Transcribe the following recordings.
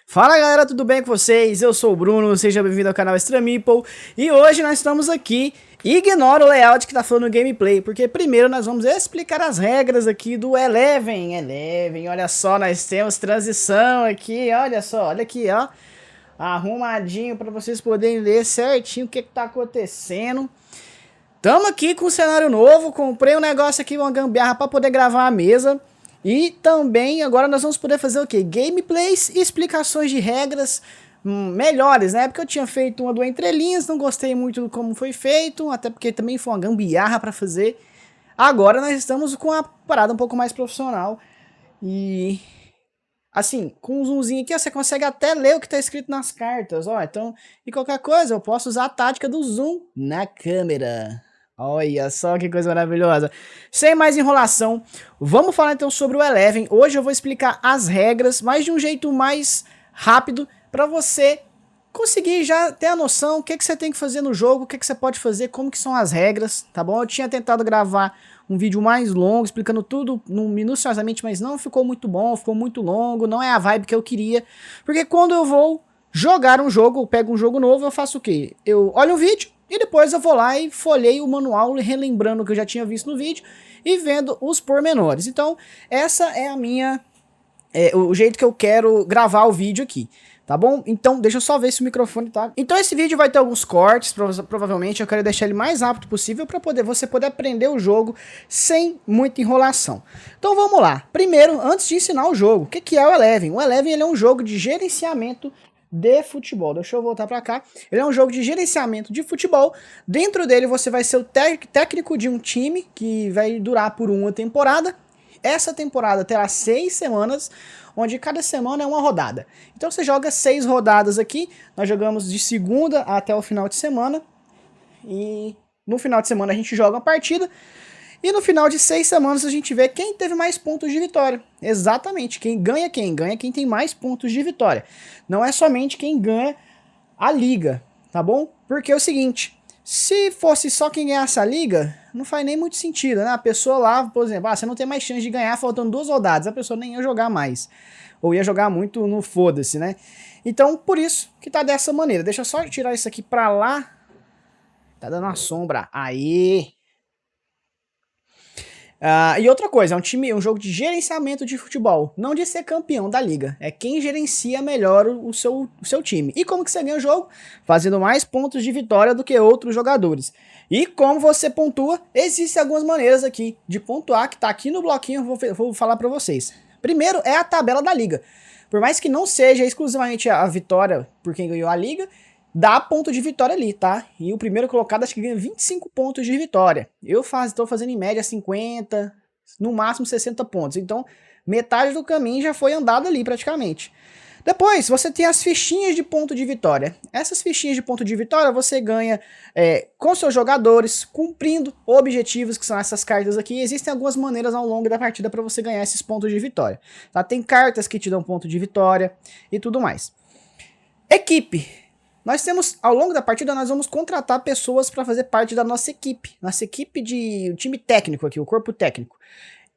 Fala galera, tudo bem com vocês? Eu sou o Bruno, seja bem-vindo ao canal Extra Meeple. E hoje nós estamos aqui, ignora o layout que tá falando no gameplay, porque primeiro nós vamos explicar as regras aqui do Eleven, olha só, nós temos transição aqui, olha só, olha aqui, ó. Arrumadinho para vocês poderem ler certinho o que tá acontecendo. Tamo aqui com um cenário novo, comprei um negócio aqui, uma gambiarra para poder gravar a mesa. E também agora nós vamos poder fazer o quê? Gameplays e explicações de regras melhores, né? Porque eu tinha feito uma do Entre Linhas, não gostei muito do como foi feito, até porque também foi uma gambiarra para fazer. Agora nós estamos com uma parada um pouco mais profissional. E assim, com um zoomzinho aqui você consegue até ler o que está escrito nas cartas, ó. Então, e qualquer coisa, eu posso usar a tática do zoom na câmera. Olha só que coisa maravilhosa. Sem mais enrolação, vamos falar então sobre o Eleven. Hoje eu vou explicar as regras, mas de um jeito mais rápido, para você conseguir já ter a noção o que você tem que fazer no jogo, o que você pode fazer, como que são as regras, tá bom? Eu tinha tentado gravar um vídeo mais longo, explicando tudo minuciosamente, mas não ficou muito bom, ficou muito longo, não é a vibe que eu queria. Porque quando eu vou jogar um jogo, eu pego um jogo novo, eu faço o quê? Eu olho um vídeo, e depois eu vou lá e folhei o manual, relembrando o que eu já tinha visto no vídeo e vendo os pormenores. Então, essa é a minha, o jeito que eu quero gravar o vídeo aqui, tá bom? Então, deixa eu só ver se o microfone tá... Então, esse vídeo vai ter alguns cortes, provavelmente eu quero deixar ele mais rápido possível para você poder aprender o jogo sem muita enrolação. Então, vamos lá. Primeiro, antes de ensinar o jogo, o que é o Eleven? O Eleven ele é um jogo de gerenciamento de futebol. Deixa eu voltar para cá. Ele é um jogo de gerenciamento de futebol. Dentro dele você vai ser o técnico de um time que vai durar por uma temporada. Essa temporada terá 6 semanas, onde cada semana é uma rodada. Então você joga 6 rodadas aqui. Nós jogamos de segunda até o final de semana. E no final de semana a gente joga uma partida. E no final de 6 semanas a gente vê quem teve mais pontos de vitória. Exatamente, quem ganha quem tem mais pontos de vitória. Não é somente quem ganha a liga, tá bom? Porque é o seguinte, se fosse só quem ganhasse a liga, não faz nem muito sentido, né? A pessoa lá, por exemplo, você não tem mais chance de ganhar faltando 2 rodadas, a pessoa nem ia jogar mais. Ou ia jogar muito no foda-se, né? Então, por isso que tá dessa maneira. Deixa eu só tirar isso aqui pra lá. Tá dando uma sombra. Aí... e outra coisa, é um jogo de gerenciamento de futebol, não de ser campeão da liga, é quem gerencia melhor o seu time. E como que você ganha o jogo? Fazendo mais pontos de vitória do que outros jogadores. E como você pontua, existem algumas maneiras aqui de pontuar, que tá aqui no bloquinho, eu vou falar pra vocês. Primeiro é a tabela da liga, por mais que não seja exclusivamente a vitória por quem ganhou a liga, dá ponto de vitória ali, tá? E o primeiro colocado acho que ganha 25 pontos de vitória. Eu estou fazendo em média 50, no máximo 60 pontos. Então, metade do caminho já foi andado ali praticamente. Depois, você tem as fichinhas de ponto de vitória. Essas fichinhas de ponto de vitória você ganha com seus jogadores, cumprindo objetivos, que são essas cartas aqui. Existem algumas maneiras ao longo da partida para você ganhar esses pontos de vitória. Tá? Tem cartas que te dão ponto de vitória e tudo mais. Equipe. Nós temos, ao longo da partida, nós vamos contratar pessoas para fazer parte da nossa equipe de time técnico aqui, o corpo técnico.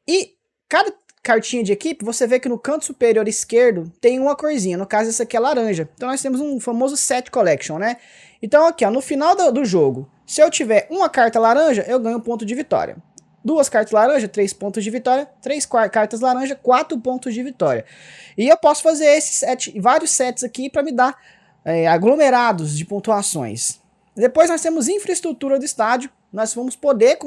E cada cartinha de equipe, você vê que no canto superior esquerdo tem uma corzinha, no caso essa aqui é laranja. Então nós temos um famoso set collection, né? Então aqui, ó, no final do jogo, se eu tiver uma carta laranja, eu ganho um ponto de vitória. 2 cartas laranja, 3 pontos de vitória. 3 cartas laranja, 4 pontos de vitória. E eu posso fazer vários sets aqui para me dar aglomerados de pontuações. Depois nós temos infraestrutura do estádio. Nós vamos poder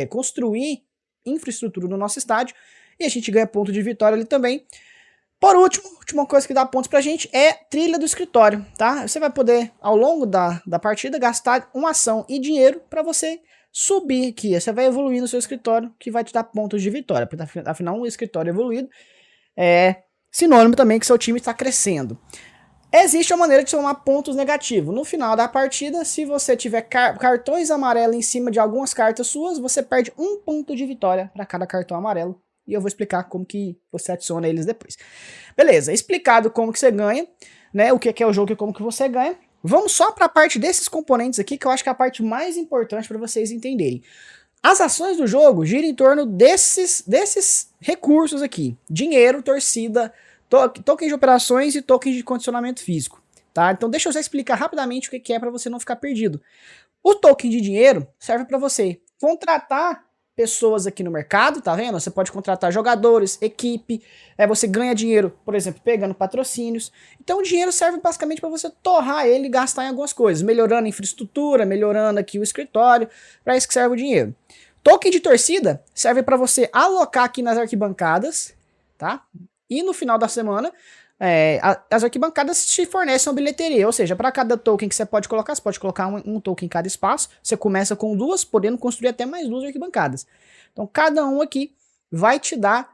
construir infraestrutura no nosso estádio e a gente ganha ponto de vitória ali também. Por último, a última coisa que dá pontos pra gente é trilha do escritório, tá? Você vai poder, ao longo da partida, gastar uma ação e dinheiro para você subir aqui. Você vai evoluir no seu escritório, que vai te dar pontos de vitória, porque afinal um escritório evoluído é sinônimo também que seu time está crescendo. Existe uma maneira de somar pontos negativos. No final da partida, se você tiver cartões amarelos em cima de algumas cartas suas, você perde 1 ponto de vitória para cada cartão amarelo. E eu vou explicar como que você adiciona eles depois. Beleza, explicado como que você ganha, né, o que é o jogo e como que você ganha. Vamos só para a parte desses componentes aqui, que eu acho que é a parte mais importante para vocês entenderem. As ações do jogo giram em torno desses recursos aqui. Dinheiro, torcida, Token de operações e token de condicionamento físico, tá? Então deixa eu só explicar rapidamente o que é para você não ficar perdido. O token de dinheiro serve para você contratar pessoas aqui no mercado, tá vendo? Você pode contratar jogadores, equipe, você ganha dinheiro, por exemplo, pegando patrocínios. Então o dinheiro serve basicamente para você torrar ele e gastar em algumas coisas, melhorando a infraestrutura, melhorando aqui o escritório, para isso que serve o dinheiro. Token de torcida serve para você alocar aqui nas arquibancadas, tá? E no final da semana, as arquibancadas te fornecem uma bilheteria, ou seja, para cada token que você pode colocar um token em cada espaço. Você começa com 2, podendo construir até mais 2 arquibancadas. Então cada um aqui vai te dar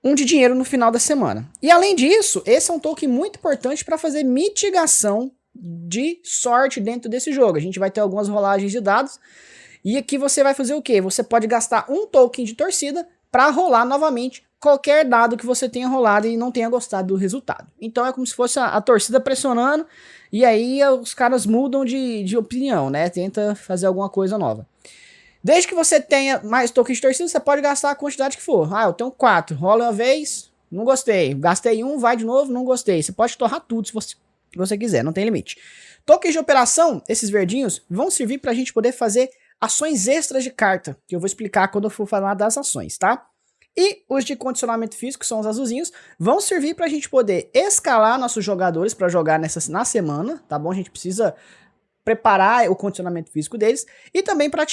um de dinheiro no final da semana. E além disso, esse é um token muito importante para fazer mitigação de sorte dentro desse jogo. A gente vai ter algumas rolagens de dados, e aqui você vai fazer o quê? Você pode gastar um token de torcida para rolar novamente qualquer dado que você tenha rolado e não tenha gostado do resultado. Então é como se fosse a torcida pressionando, e aí os caras mudam de opinião, né? Tenta fazer alguma coisa nova. Desde que você tenha mais tokens de torcida, você pode gastar a quantidade que for. Ah, eu tenho 4, rola uma vez, não gostei. Gastei 1, vai de novo, não gostei. Você pode torrar tudo se você quiser, não tem limite. Tokens de operação, esses verdinhos, vão servir para a gente poder fazer ações extras de carta, que eu vou explicar quando eu for falar das ações, tá? E os de condicionamento físico, que são os azulzinhos, vão servir para a gente poder escalar nossos jogadores para jogar na semana, tá bom? A gente precisa preparar o condicionamento físico deles e também para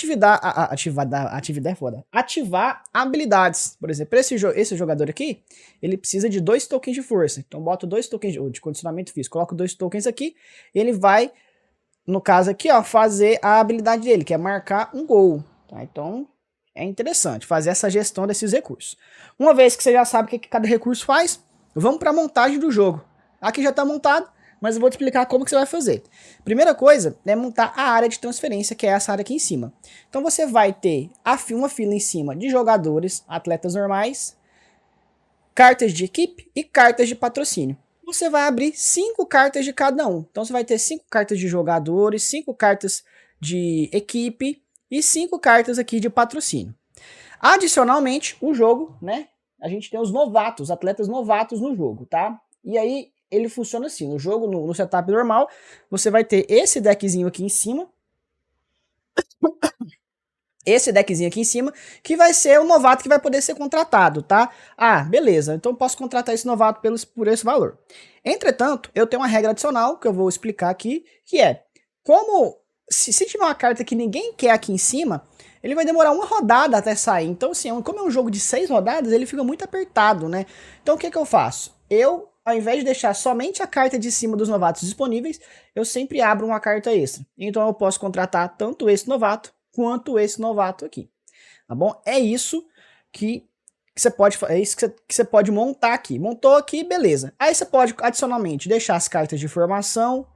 ativar habilidades. Por exemplo, esse jogador aqui, ele precisa de 2 tokens de força. Então boto 2 tokens de condicionamento físico, coloco 2 tokens aqui, ele vai, no caso aqui, ó, fazer a habilidade dele, que é marcar um gol, tá? Então é interessante fazer essa gestão desses recursos. Uma vez que você já sabe o que cada recurso faz, vamos para a montagem do jogo. Aqui já está montado, mas eu vou te explicar como que você vai fazer. Primeira coisa é montar a área de transferência, que é essa área aqui em cima. Então você vai ter uma fila em cima de jogadores, atletas normais, cartas de equipe e cartas de patrocínio. Você vai abrir 5 cartas de cada um. Então você vai ter 5 cartas de jogadores, 5 cartas de equipe e 5 cartas aqui de patrocínio. Adicionalmente, o jogo, né? A gente tem os novatos, atletas novatos no jogo, tá? E aí ele funciona assim, no jogo, no setup normal, você vai ter esse deckzinho aqui em cima. Esse deckzinho aqui em cima, que vai ser o novato que vai poder ser contratado, tá? Ah, beleza, então eu posso contratar esse novato por esse valor. Entretanto, eu tenho uma regra adicional, que eu vou explicar aqui, que é, como se tiver uma carta que ninguém quer aqui em cima, ele vai demorar uma rodada até sair. Então, assim, como é um jogo de 6 rodadas, ele fica muito apertado, né? Então, o que eu faço? Eu, ao invés de deixar somente a carta de cima dos novatos disponíveis, eu sempre abro uma carta extra. Então, eu posso contratar tanto esse novato, quanto esse novato aqui. Tá bom? É isso que você pode montar aqui. Montou aqui, beleza. Aí você pode, adicionalmente, deixar as cartas de formação,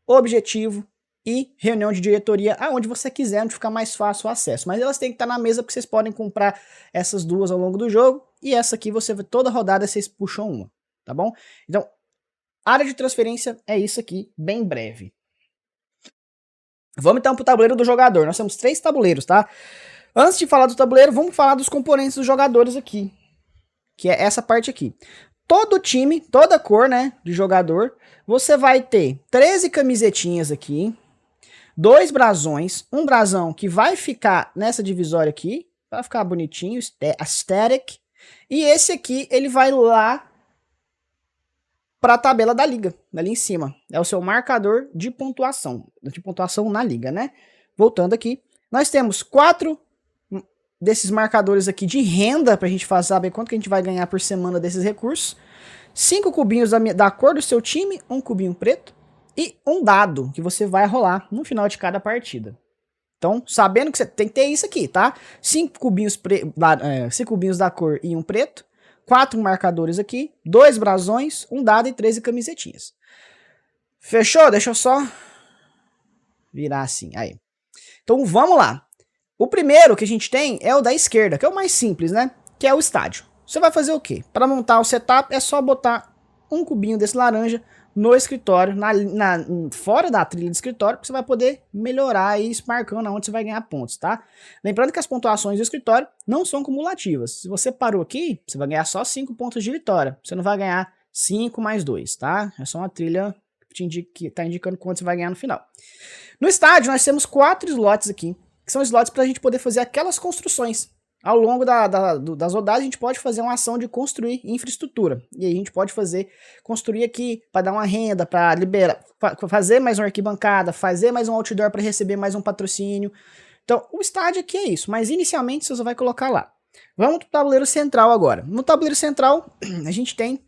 objetivo e reunião de diretoria aonde você quiser, onde ficar mais fácil o acesso. Mas elas têm que estar na mesa, porque vocês podem comprar essas duas ao longo do jogo. E essa aqui, toda rodada vocês puxam uma, tá bom? Então, área de transferência é isso aqui, bem breve. Vamos então para o tabuleiro do jogador. Nós temos 3 tabuleiros, tá? Antes de falar do tabuleiro, vamos falar dos componentes dos jogadores aqui, que é essa parte aqui. Todo time, toda cor, né, de jogador, você vai ter 13 camisetinhas aqui, 2 brasões, um brasão que vai ficar nessa divisória aqui, vai ficar bonitinho, aesthetic, e esse aqui, ele vai lá para a tabela da liga, ali em cima. É o seu marcador de pontuação na liga, né? Voltando aqui, nós temos 4 desses marcadores aqui de renda, para a gente saber quanto que a gente vai ganhar por semana desses recursos. 5 cubinhos da cor do seu time, um cubinho preto, e um dado que você vai rolar no final de cada partida. Então, sabendo que você tem que ter isso aqui, tá? 5 cubinhos da cor e um preto, 4 marcadores aqui, 2 brasões, um dado e 13 camisetinhas. Fechou? Deixa eu só virar assim. Aí. Então vamos lá. O primeiro que a gente tem é o da esquerda, que é o mais simples, né? Que é o estádio. Você vai fazer o quê? Para montar o setup é só botar um cubinho desse laranja no escritório, fora da trilha de escritório, que você vai poder melhorar e ir marcando onde você vai ganhar pontos, tá? Lembrando que as pontuações do escritório não são cumulativas. Se você parou aqui, você vai ganhar só 5 pontos de vitória. Você não vai ganhar 5 mais 2, tá? É só uma trilha que tá indicando quanto você vai ganhar no final. No estádio, nós temos 4 slots aqui, que são slots para a gente poder fazer aquelas construções. Ao longo das rodadas, a gente pode fazer uma ação de construir infraestrutura. E aí a gente pode construir aqui para dar uma renda, para liberar, fazer mais uma arquibancada, fazer mais um outdoor para receber mais um patrocínio. Então, o estádio aqui é isso, mas inicialmente você só vai colocar lá. Vamos para o tabuleiro central agora. No tabuleiro central, a gente tem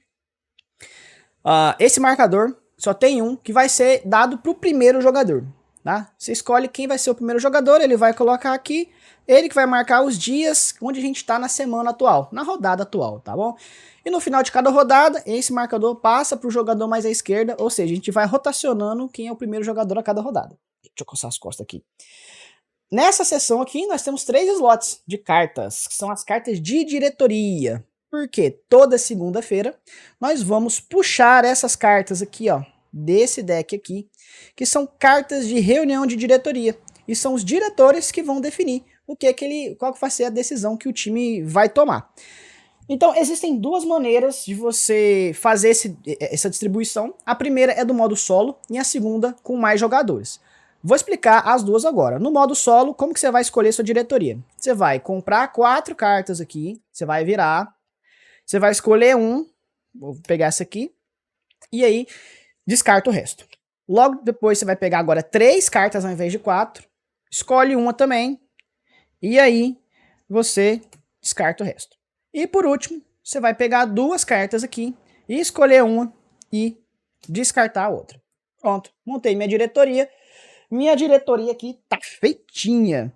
esse marcador, só tem um, que vai ser dado para o primeiro jogador. Tá? Você escolhe quem vai ser o primeiro jogador, ele vai colocar aqui, ele que vai marcar os dias onde a gente está na semana atual, na rodada atual, tá bom? E no final de cada rodada, esse marcador passa para o jogador mais à esquerda, ou seja, a gente vai rotacionando quem é o primeiro jogador a cada rodada. Deixa eu coçar as costas aqui. Nessa seção aqui, nós temos 3 slots de cartas, que são as cartas de diretoria. Porque toda segunda-feira nós vamos puxar essas cartas aqui, ó, desse deck aqui, que são cartas de reunião de diretoria. E são os diretores que vão definir qual que vai ser a decisão que o time vai tomar. Então, existem 2 maneiras de você fazer essa distribuição. A primeira é do modo solo e a segunda com mais jogadores. Vou explicar as duas agora. No modo solo, como que você vai escolher sua diretoria? Você vai comprar 4 cartas aqui, você vai virar, você vai escolher vou pegar essa aqui, e aí descarta o resto. Logo depois você vai pegar agora 3 cartas ao invés de 4, escolhe uma também, e aí você descarta o resto. E por último, você vai pegar 2 cartas aqui, e escolher uma e descartar a outra. Pronto, montei minha diretoria. Minha diretoria aqui tá feitinha.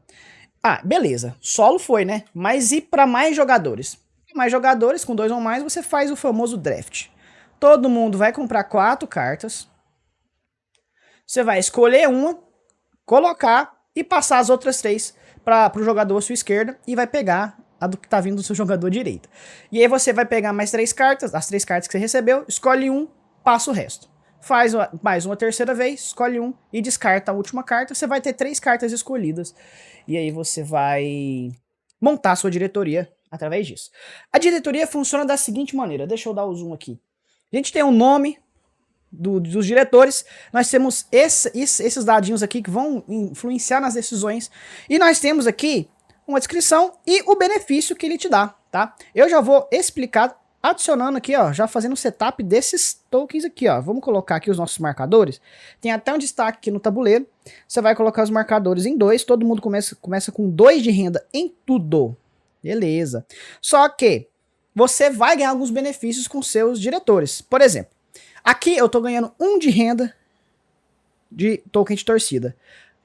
Beleza, solo foi, né? Mas e para mais jogadores? Mais jogadores, com 2 ou mais, você faz o famoso draft. Todo mundo vai comprar 4 cartas. Você vai escolher uma, colocar e passar as outras 3 para o jogador à sua esquerda e vai pegar a do que tá vindo do seu jogador direito. E aí você vai pegar mais 3 cartas, as 3 cartas que você recebeu, escolhe um, passa o resto. Faz mais uma terceira vez, escolhe um e descarta a última carta. Você vai ter 3 cartas escolhidas. E aí você vai montar a sua diretoria através disso. A diretoria funciona da seguinte maneira. Deixa eu dar o zoom aqui. A gente tem um nome dos diretores. Nós temos esses dadinhos aqui que vão influenciar nas decisões. E nós temos aqui uma descrição e o benefício que ele te dá, tá? Eu já vou explicar adicionando aqui, ó, já fazendo o setup desses tokens aqui, ó. Vamos colocar aqui os nossos marcadores. Tem até um destaque aqui no tabuleiro. Você vai colocar os marcadores em 2. Todo mundo começa com 2 de renda em tudo. Beleza. Só que você vai ganhar alguns benefícios com seus diretores. Por exemplo, aqui eu tô ganhando 1 de renda de token de torcida.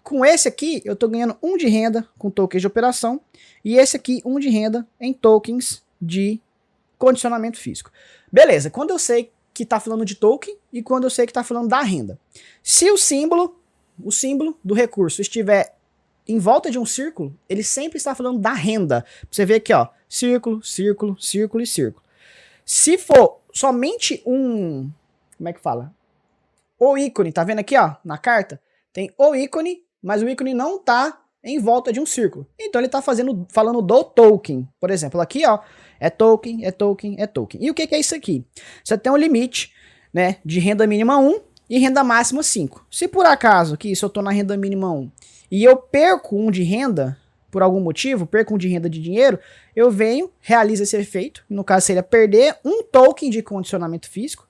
Com esse aqui, eu tô ganhando 1 de renda com tokens de operação. E esse aqui, 1 de renda em tokens de condicionamento físico. Beleza, quando eu sei que tá falando de token e quando eu sei que tá falando da renda. Se o símbolo do recurso estiver em volta de um círculo, ele sempre está falando da renda. Você vê aqui, ó, círculo, círculo, círculo e círculo. Se for somente como é que fala? O ícone, tá vendo aqui, ó, na carta? Tem o ícone, mas o ícone não tá em volta de um círculo. Então ele tá falando do token. Por exemplo, aqui, ó, é token, é token, é token. E o que é isso aqui? Você tem um limite, né, de renda mínima 1 e renda máxima 5. Se por acaso aqui, se eu tô na renda mínima 1 e eu perco 1 de renda, por algum motivo, perco 1 de renda de dinheiro, eu venho, realizo esse efeito, no caso seria perder 1 token de condicionamento físico,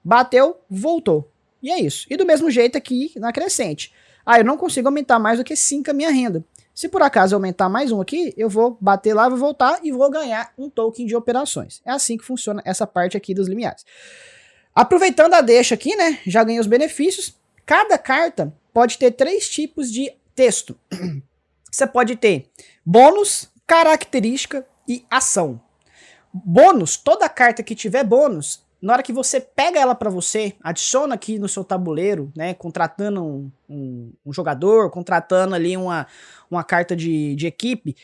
bateu, voltou. E é isso. E do mesmo jeito aqui na crescente. Eu não consigo aumentar mais do que 5 a minha renda. Se por acaso eu aumentar mais um aqui, eu vou bater lá, vou voltar e vou ganhar 1 token de operações. É assim que funciona essa parte aqui dos limiares. Aproveitando a deixa aqui, né, já ganhei os benefícios. Cada carta pode ter 3 tipos de texto. Você pode ter bônus, característica e ação. Bônus, toda carta que tiver bônus, na hora que você pega ela para você, adiciona aqui no seu tabuleiro, né, contratando um jogador, contratando ali uma carta de equipe,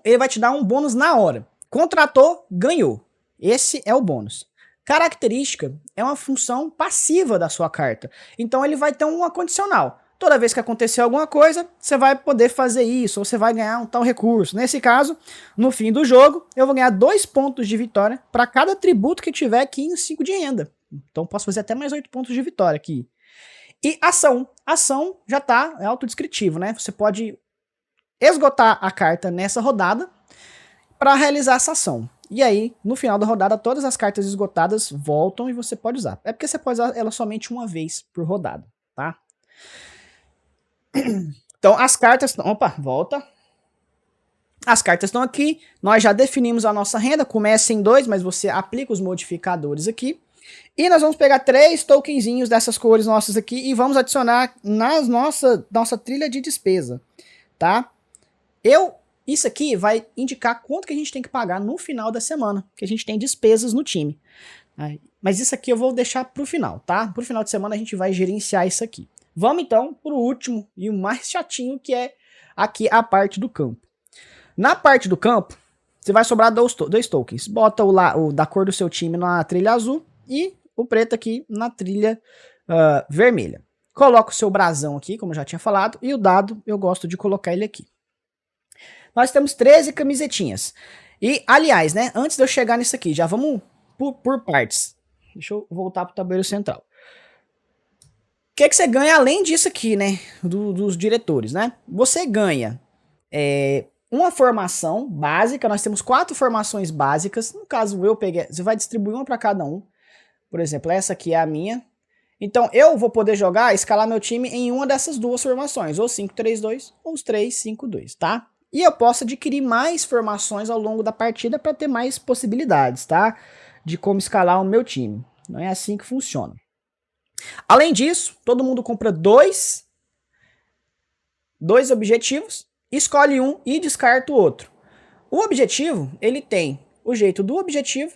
ele vai te dar um bônus na hora. Contratou, ganhou. Esse é o bônus. Característica é uma função passiva da sua carta. Então ele vai ter uma condicional. Toda vez que acontecer alguma coisa, você vai poder fazer isso, ou você vai ganhar um tal recurso. Nesse caso, no fim do jogo, eu vou ganhar 2 pontos de vitória para cada atributo que tiver aqui em 5 de renda. Então posso fazer até mais 8 pontos de vitória aqui. E ação. Ação já tá, é autodescritivo, né? Você pode esgotar a carta nessa rodada para realizar essa ação. E aí, no final da rodada, todas as cartas esgotadas voltam e você pode usar. É porque você pode usar ela somente uma vez por rodada, tá? Então, as cartas... Opa, volta. As cartas estão aqui. Nós já definimos a nossa renda. Começa em 2, mas você aplica os modificadores aqui. E nós vamos pegar 3 tokenzinhos dessas cores nossas aqui e vamos adicionar na nossa trilha de despesa, tá? Isso aqui vai indicar quanto que a gente tem que pagar no final da semana, que a gente tem despesas no time. Mas isso aqui eu vou deixar pro final, tá? Pro final de semana a gente vai gerenciar isso aqui. Vamos então pro último e o mais chatinho, que é aqui a parte do campo. Na parte do campo, você vai sobrar 2 tokens. Bota o da cor do seu time na trilha azul e o preto aqui na trilha vermelha. Coloca o seu brasão aqui, como eu já tinha falado, e o dado eu gosto de colocar ele aqui. Nós temos 13 camisetinhas. E, aliás, né, antes de eu chegar nisso aqui, já vamos por partes. Deixa eu voltar pro tabuleiro central. O que você ganha além disso aqui, né, dos diretores, né? Você ganha uma formação básica, nós temos 4 formações básicas. No caso, eu peguei, você vai distribuir uma para cada um. Por exemplo, essa aqui é a minha. Então, eu vou poder escalar meu time em uma dessas 2 formações, ou 5-3-2, ou os 3-5-2, tá? E eu posso adquirir mais formações ao longo da partida para ter mais possibilidades, tá? De como escalar o meu time. Não é assim que funciona. Além disso, todo mundo compra 2 objetivos, escolhe um e descarta o outro. O objetivo, ele tem o jeito do objetivo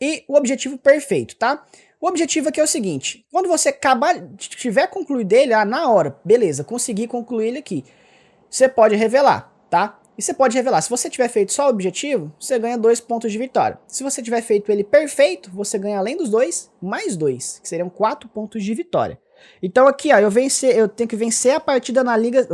e o objetivo perfeito, tá? O objetivo aqui é o seguinte, quando você tiver concluído ele, na hora, beleza, consegui concluir ele aqui. Você pode revelar, tá? E você pode revelar, se você tiver feito só o objetivo, você ganha 2 pontos de vitória. Se você tiver feito ele perfeito, você ganha além dos 2, mais 2, que seriam 4 pontos de vitória. Então aqui, ó, eu tenho que vencer a partida na liga,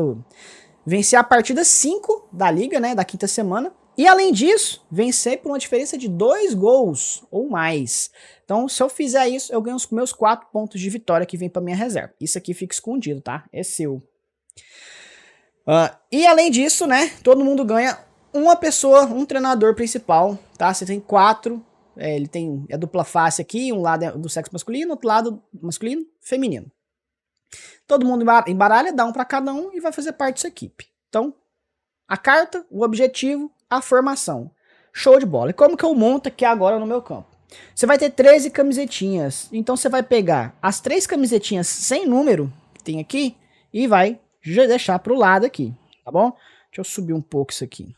vencer a partida 5 da liga, né, da 5ª semana. E além disso, vencer por uma diferença de 2 gols ou mais. Então, se eu fizer isso, eu ganho os meus 4 pontos de vitória que vem para minha reserva. Isso aqui fica escondido, tá? É seu. E além disso, né, todo mundo ganha uma pessoa, um treinador principal, tá? Você tem 4, ele tem a dupla face aqui, um lado é do sexo masculino, outro lado masculino, feminino. Todo mundo embaralha, dá um para cada um e vai fazer parte dessa equipe. Então, a carta, o objetivo, a formação. Show de bola. E como que eu monto aqui agora no meu campo? Você vai ter 13 camisetinhas, então você vai pegar as 3 camisetinhas sem número que tem aqui e vai deixar pro lado aqui, tá bom? Deixa eu subir um pouco isso aqui.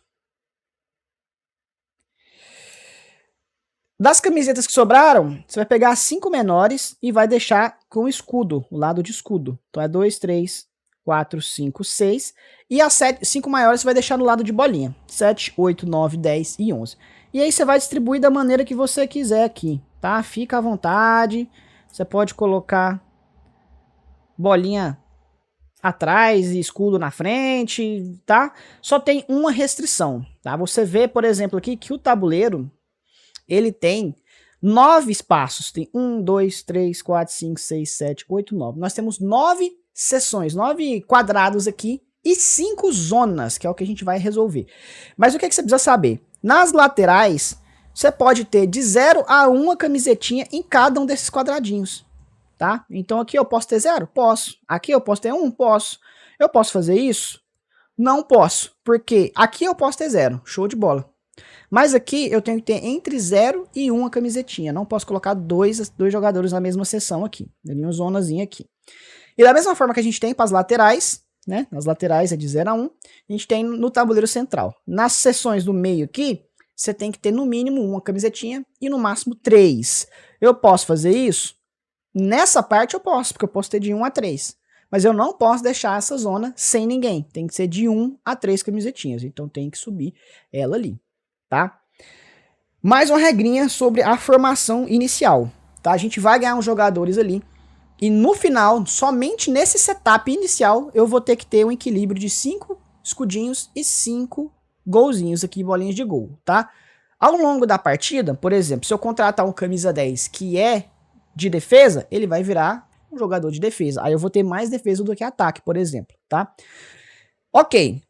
Das camisetas que sobraram, você vai pegar as 5 menores e vai deixar com escudo, o lado de escudo. Então é 2, 3, 4, 5, 6. E as 5 maiores você vai deixar no lado de bolinha. 7, 8, 9, 10 e 11. E aí você vai distribuir da maneira que você quiser aqui, tá? Fica à vontade. Você pode colocar bolinha atrás e escudo na frente, tá? Só tem uma restrição, tá? Você vê, por exemplo, aqui que o tabuleiro, ele tem 9 espaços. Tem 1, 2, 3, 4, 5, 6, 7, 8, 9. Nós temos 9 seções, 9 quadrados aqui e 5 zonas, que é o que a gente vai resolver. Mas o que você precisa saber? Nas laterais, você pode ter de 0 a 1 camisetinha em cada um desses quadradinhos. Tá? Então aqui eu posso ter 0? Posso. Aqui eu posso ter 1? Posso. Eu posso fazer isso? Não posso, porque aqui eu posso ter 0, show de bola. Mas aqui eu tenho que ter entre 0 e 1 camisetinha, não posso colocar dois jogadores na mesma seção aqui, uma zonazinha aqui. E da mesma forma que a gente tem para as laterais, né, nas laterais é de 0 a 1, a gente tem no tabuleiro central. Nas seções do meio aqui, você tem que ter no mínimo 1 camisetinha e no máximo 3. Eu posso fazer isso? Nessa parte eu posso, porque eu posso ter de 1 a 3. Mas eu não posso deixar essa zona sem ninguém. Tem que ser de 1 a 3 camisetinhas. Então tem que subir ela ali, tá? Mais uma regrinha sobre a formação inicial, tá? A gente vai ganhar uns jogadores ali E no final, somente nesse setup inicial, eu vou ter que ter um equilíbrio de 5 escudinhos e 5 golzinhos aqui, bolinhas de gol, tá? Ao longo da partida, por exemplo, se eu contratar um camisa 10 que é de defesa, ele vai virar um jogador de defesa. Aí eu vou ter mais defesa do que ataque, por exemplo, tá? Ok.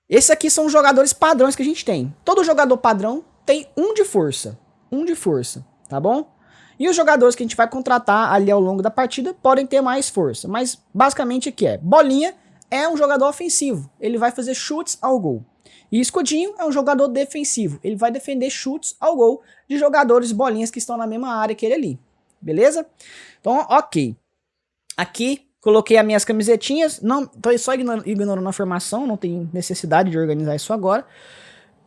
Esses aqui são os jogadores padrões que a gente tem. Todo jogador padrão tem um de força, tá bom? E os jogadores que a gente vai contratar ali ao longo da partida podem ter mais força. Mas basicamente o que é? Bolinha é um jogador ofensivo. Ele vai fazer chutes ao gol. E escudinho é um jogador defensivo. Ele vai defender chutes ao gol de jogadores bolinhas que estão na mesma área que ele ali. Beleza? Então, ok. Aqui coloquei as minhas camisetinhas. Não, tô só ignorando a formação. Não tem necessidade de organizar isso agora.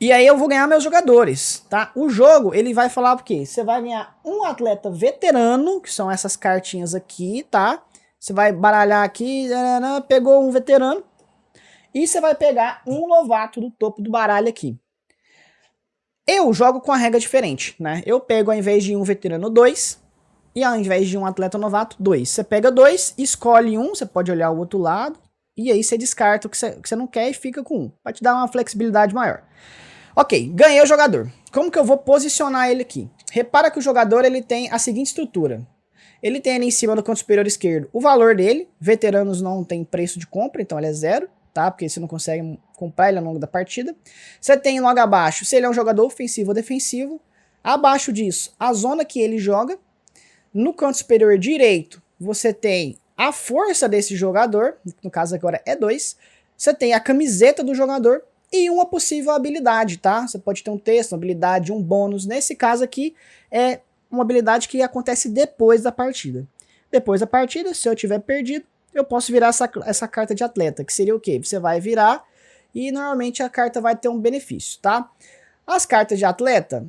E aí eu vou ganhar meus jogadores, tá? O jogo, ele vai falar o quê? Você vai ganhar um atleta veterano, que são essas cartinhas aqui, tá? Você vai baralhar aqui, pegou um veterano. E você vai pegar um novato do topo do baralho aqui. Eu jogo com a regra diferente, né? Eu pego ao invés de um veterano 2, e ao invés de um atleta novato, 2. Você pega 2, escolhe um, você pode olhar o outro lado, e aí você descarta o que você não quer e fica com um. Vai te dar uma flexibilidade maior. Ok, ganhei o jogador. Como que eu vou posicionar ele aqui? Repara que o jogador ele tem a seguinte estrutura. Ele tem ali em cima do canto superior esquerdo o valor dele. Veteranos não tem preço de compra, então ele é 0, tá? Porque você não consegue comprar ele ao longo da partida. Você tem logo abaixo se ele é um jogador ofensivo ou defensivo. Abaixo disso, a zona que ele joga. No canto superior direito, você tem a força desse jogador. No caso agora é 2. Você tem a camiseta do jogador. E uma possível habilidade, tá? Você pode ter um texto, uma habilidade, um bônus. Nesse caso aqui, é uma habilidade que acontece depois da partida. Depois da partida, se eu tiver perdido, eu posso virar essa carta de atleta, que seria o quê? Você vai virar e normalmente a carta vai ter um benefício, tá? As cartas de atleta,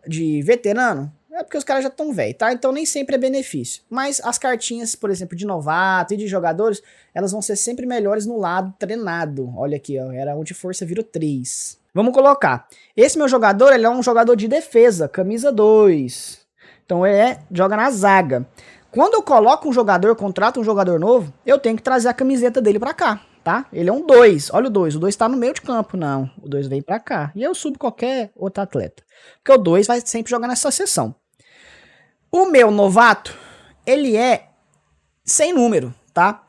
de veterano, é porque os caras já estão velhos, tá? Então nem sempre é benefício. Mas as cartinhas, por exemplo, de novato e de jogadores, elas vão ser sempre melhores no lado treinado. Olha aqui, ó, era 1 de força, virou 3. Vamos colocar. Esse meu jogador, ele é um jogador de defesa, camisa 2. Então ele joga na zaga. Quando eu coloco um jogador, contrato um jogador novo, eu tenho que trazer a camiseta dele pra cá, tá? Ele é um 2, olha o 2 tá no meio de campo, não. O 2 vem pra cá. E eu subo qualquer outro atleta. Porque o 2 vai sempre jogar nessa seção. O meu novato, ele é sem número, tá?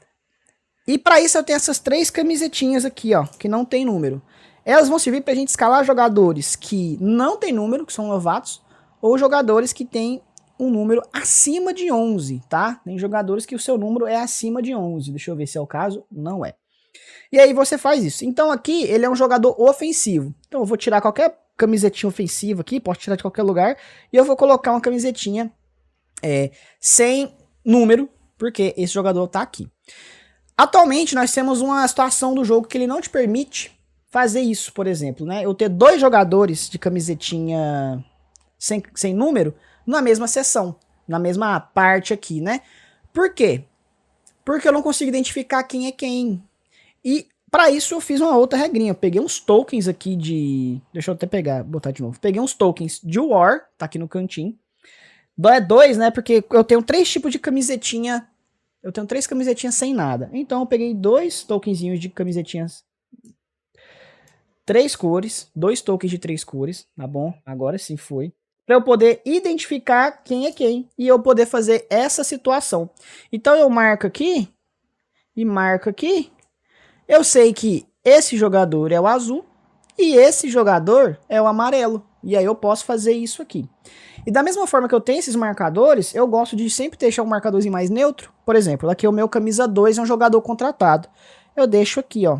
E para isso eu tenho essas 3 camisetinhas aqui, ó, que não tem número. Elas vão servir pra gente escalar jogadores que não tem número, que são novatos, ou jogadores que têm um número acima de 11, tá? Tem jogadores que o seu número é acima de 11. Deixa eu ver se é o caso. Não é. E aí você faz isso. Então aqui ele é um jogador ofensivo. Então eu vou tirar qualquer camisetinha ofensiva aqui, posso tirar de qualquer lugar, e eu vou colocar uma camisetinha sem número, porque esse jogador tá aqui. Atualmente nós temos uma situação do jogo que ele não te permite fazer isso, por exemplo, né? Eu ter 2 jogadores de camisetinha sem número na mesma seção, na mesma parte aqui, né? Por quê? Porque eu não consigo identificar quem é quem. E para isso eu fiz uma outra regrinha. Eu peguei uns tokens aqui de... Deixa eu até botar de novo. Peguei uns tokens de War, tá aqui no cantinho. É 2, né? Porque eu tenho 3 tipos de camisetinha. Eu tenho 3 camisetinhas sem nada. Então eu peguei 2 tokenzinhos de camisetinhas. 3 cores. 2 tokens de 3 cores. Tá bom? Agora sim foi. Pra eu poder identificar quem é quem. E eu poder fazer essa situação. Então eu marco aqui. E marco aqui. Eu sei que esse jogador é o azul. E esse jogador é o amarelo. E aí eu posso fazer isso aqui. E da mesma forma que eu tenho esses marcadores, eu gosto de sempre deixar um marcadorzinho mais neutro. Por exemplo, aqui o meu camisa 2 é um jogador contratado. Eu deixo aqui, ó.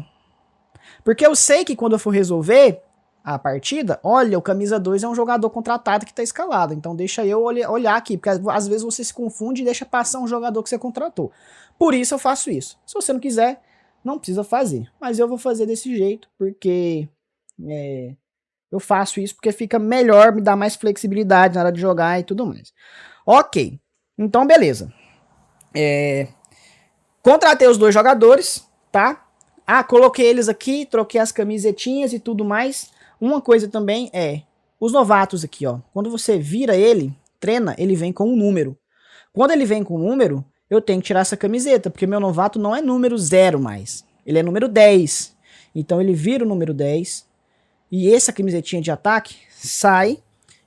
Porque eu sei que quando eu for resolver a partida, olha, o camisa 2 é um jogador contratado que tá escalado. Então deixa eu olhar aqui, porque às vezes você se confunde e deixa passar um jogador que você contratou. Por isso eu faço isso. Se você não quiser, não precisa fazer. Mas eu vou fazer desse jeito, porque... eu faço isso porque fica melhor, me dá mais flexibilidade na hora de jogar e tudo mais. Ok, então beleza. Contratei os 2 jogadores, tá? Coloquei eles aqui, troquei as camisetinhas e tudo mais. Uma coisa também é, os novatos aqui, ó. Quando você vira ele, treina, ele vem com um número. Quando ele vem com um número, eu tenho que tirar essa camiseta, porque meu novato não é número 0 mais. Ele é número 10. Então ele vira o número 10. E essa camisetinha de ataque sai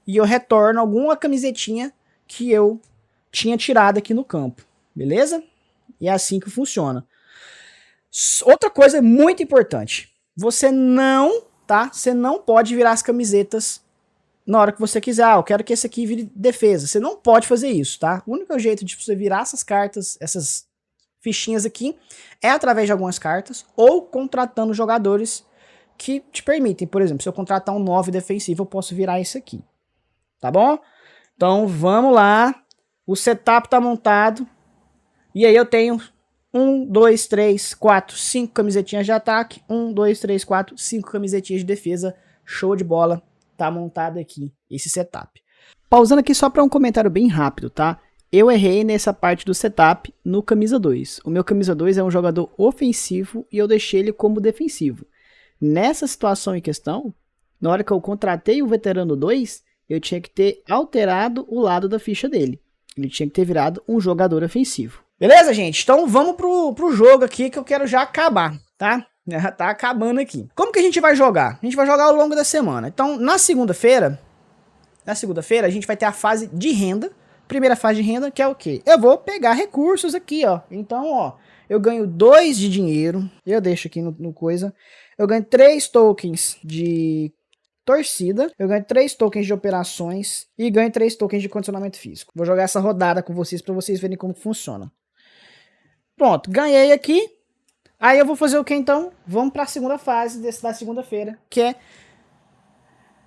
e eu retorno alguma camisetinha que eu tinha tirado aqui no campo. Beleza? E é assim que funciona. Outra coisa muito importante. Você não pode virar as camisetas na hora que você quiser. Eu quero que esse aqui vire defesa. Você não pode fazer isso, tá? O único jeito de você virar essas cartas, essas fichinhas aqui, é através de algumas cartas ou contratando jogadores que te permitem. Por exemplo, se eu contratar um 9 defensivo, eu posso virar isso aqui. Tá bom? Então, vamos lá. O setup tá montado. E aí eu tenho 1, 2, 3, 4, 5 camisetinhas de ataque. 1, 2, 3, 4, 5 camisetinhas de defesa. Show de bola. Tá montado aqui esse setup. Pausando aqui só para um comentário bem rápido, tá? Eu errei nessa parte do setup no camisa 2. O meu camisa 2 é um jogador ofensivo e eu deixei ele como defensivo. Nessa situação em questão, na hora que eu contratei o veterano 2, eu tinha que ter alterado o lado da ficha dele. Ele tinha que ter virado um jogador ofensivo. Beleza, gente? Então vamos pro jogo aqui que eu quero já acabar, tá? Já tá acabando aqui. Como que a gente vai jogar? A gente vai jogar ao longo da semana. Então, na segunda-feira, a gente vai ter a fase de renda. Primeira fase de renda, que é o quê? Eu vou pegar recursos aqui, ó. Então, ó, eu ganho 2 de dinheiro. Eu deixo aqui no coisa. Eu ganho 3 tokens de torcida. Eu ganho 3 tokens de operações. E ganho 3 tokens de condicionamento físico. Vou jogar essa rodada com vocês para vocês verem como funciona. Pronto, ganhei aqui. Aí eu vou fazer o que então? Vamos para a segunda fase da segunda-feira, que é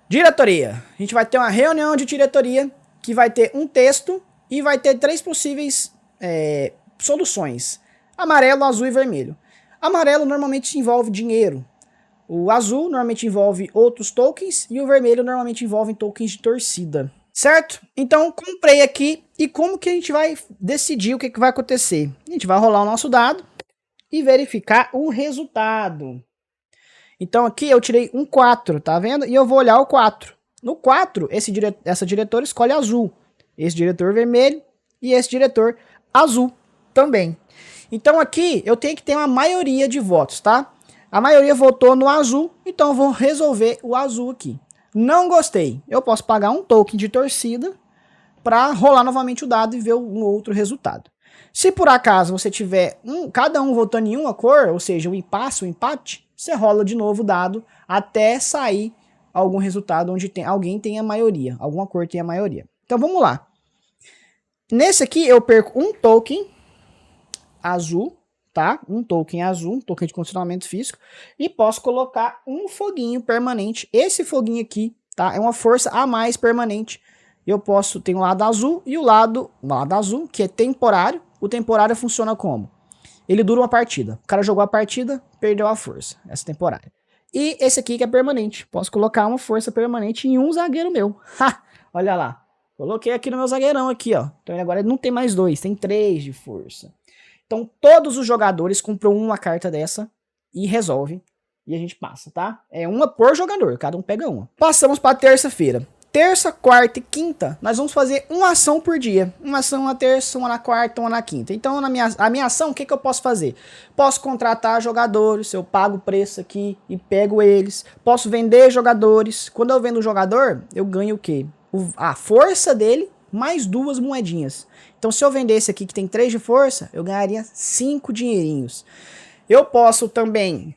diretoria. A gente vai ter uma reunião de diretoria que vai ter um texto e vai ter 3 possíveis soluções. Amarelo, azul e vermelho. Amarelo normalmente envolve dinheiro. O azul normalmente envolve outros tokens e o vermelho normalmente envolve tokens de torcida. Certo? Então comprei aqui e como que a gente vai decidir o que vai acontecer? A gente vai rolar o nosso dado e verificar o resultado. Então aqui eu tirei um 4, tá vendo? E eu vou olhar o 4. No 4, essa diretora escolhe azul, esse diretor vermelho e esse diretor azul também. Então aqui eu tenho que ter uma maioria de votos, tá? A maioria votou no azul, então eu vou resolver o azul aqui. Não gostei, eu posso pagar um token de torcida para rolar novamente o dado e ver um outro resultado. Se por acaso você tiver cada um votando em uma cor, ou seja, o empate, você rola de novo o dado até sair algum resultado onde alguém tenha maioria, alguma cor tenha maioria. Então vamos lá. Nesse aqui eu perco um token azul, tá? Um token azul, um token de condicionamento físico, e posso colocar um foguinho permanente. Esse foguinho aqui, tá? É uma força a mais permanente. Eu posso ter um lado azul e o lado azul, que é temporário. O temporário funciona como? Ele dura uma partida. O cara jogou a partida, perdeu a força. Essa temporária. E esse aqui que é permanente. Posso colocar uma força permanente em um zagueiro meu. Ha! Olha lá. Coloquei aqui no meu zagueirão aqui, ó. Então agora não tem mais 2, tem 3 de força. Então todos os jogadores compram uma carta dessa e resolve. E a gente passa, tá? É uma por jogador, cada um pega uma. Passamos para terça-feira. Terça, quarta e quinta, nós vamos fazer uma ação por dia. Uma ação na terça, uma na quarta, uma na quinta. Então, a minha ação, o que eu posso fazer? Posso contratar jogadores, eu pago o preço aqui e pego eles. Posso vender jogadores. Quando eu vendo o jogador, eu ganho o quê? A força dele mais 2 moedinhas. Então, se eu vender esse aqui que tem 3 de força, eu ganharia 5 dinheirinhos. Eu posso também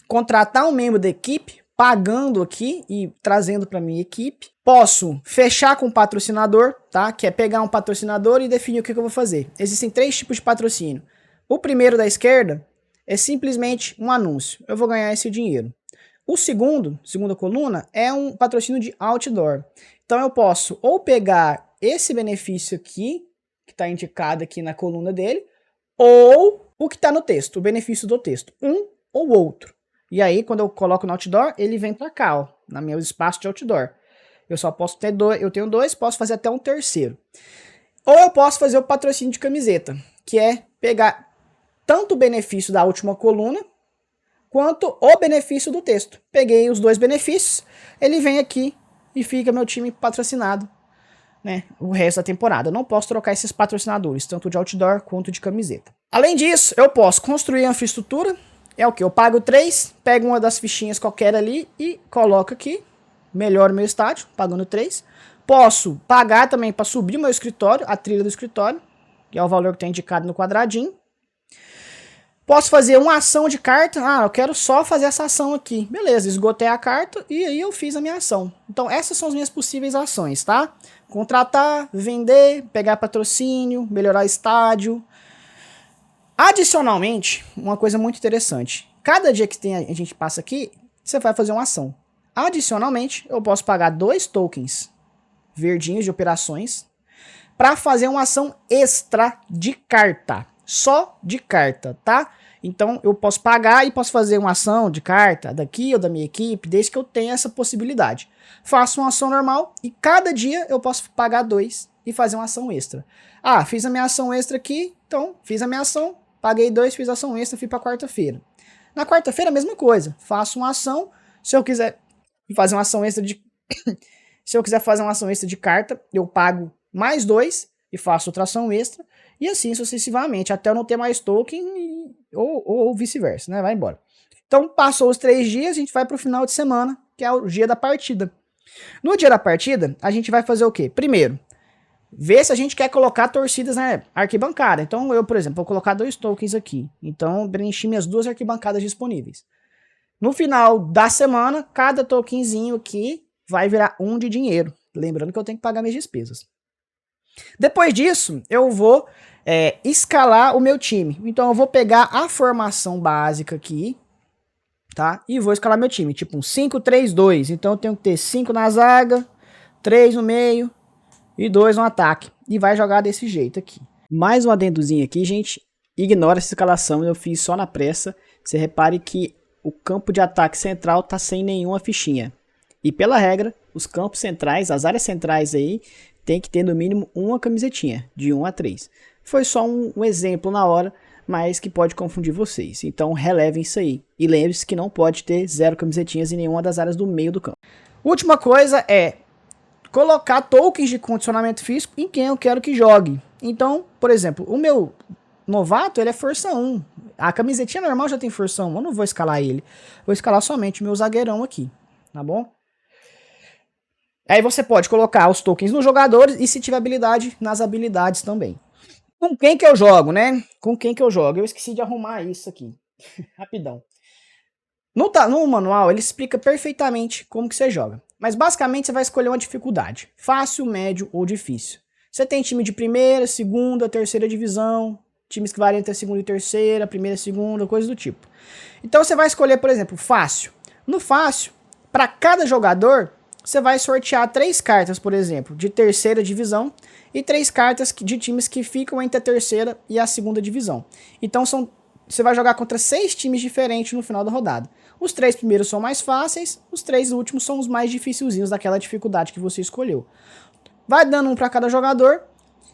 contratar um membro da equipe, pagando aqui e trazendo para minha equipe. Posso fechar com um patrocinador, tá? Que é pegar um patrocinador e definir o que eu vou fazer. Existem 3 tipos de patrocínio. O primeiro da esquerda é simplesmente um anúncio. Eu vou ganhar esse dinheiro. O segunda coluna, é um patrocínio de outdoor. Então eu posso ou pegar esse benefício aqui, que está indicado aqui na coluna dele, ou o que está no texto, o benefício do texto. Um ou outro. E aí, quando eu coloco no outdoor, ele vem para cá, ó, no meu espaço de outdoor. Eu só posso ter 2, eu tenho 2, posso fazer até um terceiro. Ou eu posso fazer o patrocínio de camiseta, que é pegar tanto o benefício da última coluna, quanto o benefício do texto. Peguei os 2 benefícios, ele vem aqui e fica meu time patrocinado né, o resto da temporada. Eu não posso trocar esses patrocinadores, tanto de outdoor quanto de camiseta. Além disso, eu posso construir uma infraestrutura. É o que? Eu pago 3, pego uma das fichinhas qualquer ali e coloco aqui. Melhoro meu estádio, pagando 3. Posso pagar também para subir meu escritório, a trilha do escritório, que é o valor que tem indicado no quadradinho. Posso fazer uma ação de carta. Ah, eu quero só fazer essa ação aqui. Beleza, esgotei a carta e aí eu fiz a minha ação. Então essas são as minhas possíveis ações, tá? Contratar, vender, pegar patrocínio, melhorar estádio. Adicionalmente, uma coisa muito interessante. Cada dia que a gente passa aqui, você vai fazer uma ação. Adicionalmente, eu posso pagar 2 tokens verdinhos de operações para fazer uma ação extra de carta. Só de carta, tá? Então eu posso pagar e posso fazer uma ação de carta daqui ou da minha equipe, desde que eu tenha essa possibilidade. Faço uma ação normal e cada dia eu posso pagar 2 e fazer uma ação extra. Ah, fiz a minha ação extra aqui, então fiz a minha ação, paguei 2, fiz a ação extra, fui para quarta-feira. Na quarta-feira a mesma coisa, faço uma ação, se eu quiser fazer uma ação extra de se eu quiser fazer uma ação extra de carta, eu pago mais 2 e faço outra ação extra. E assim sucessivamente, até eu não ter mais token ou vice-versa, né? Vai embora. Então, passou os 3 dias, a gente vai para o final de semana, que é o dia da partida. No dia da partida, a gente vai fazer o quê? Primeiro, ver se a gente quer colocar torcidas na arquibancada. Então, eu, por exemplo, vou colocar 2 tokens aqui. Então, preenchi minhas 2 arquibancadas disponíveis. No final da semana, cada tokenzinho aqui vai virar 1 de dinheiro. Lembrando que eu tenho que pagar minhas despesas. Depois disso, eu vou escalar o meu time. Então eu vou pegar a formação básica aqui, tá? E vou escalar meu time, tipo um 5-3-2. Então eu tenho que ter 5 na zaga, 3 no meio e 2 no ataque. E vai jogar desse jeito aqui. Mais um adendozinho aqui, gente. Ignora essa escalação, eu fiz só na pressa. Você repare que o campo de ataque central tá sem nenhuma fichinha. E pela regra, os campos centrais, as áreas centrais aí, tem que ter no mínimo uma camisetinha, de 1 a 3. Foi só um exemplo na hora, mas que pode confundir vocês. Então relevem isso aí. E lembre-se que não pode ter 0 camisetinhas em nenhuma das áreas do meio do campo. Última coisa é colocar tokens de condicionamento físico em quem eu quero que jogue. Então, por exemplo, o meu novato, ele é força 1. A camisetinha normal já tem força 1, eu não vou escalar ele. Vou escalar somente o meu zagueirão aqui, tá bom? Aí você pode colocar os tokens nos jogadores e, se tiver habilidade, nas habilidades também. Com quem que eu jogo, né? Com quem que eu jogo? Eu esqueci de arrumar isso aqui. Rapidão. No manual, ele explica perfeitamente como que você joga. Mas basicamente você vai escolher uma dificuldade. Fácil, médio ou difícil. Você tem time de primeira, segunda, terceira divisão. Times que variam entre a segunda e terceira, primeira e segunda, coisa do tipo. Então você vai escolher, por exemplo, fácil. No fácil, para cada jogador, você vai sortear 3 cartas, por exemplo, de terceira divisão e 3 cartas de times que ficam entre a terceira e a segunda divisão. Então você vai jogar contra 6 times diferentes no final da rodada. Os 3 primeiros são mais fáceis, os 3 últimos são os mais dificilzinhos daquela dificuldade que você escolheu. Vai dando um para cada jogador,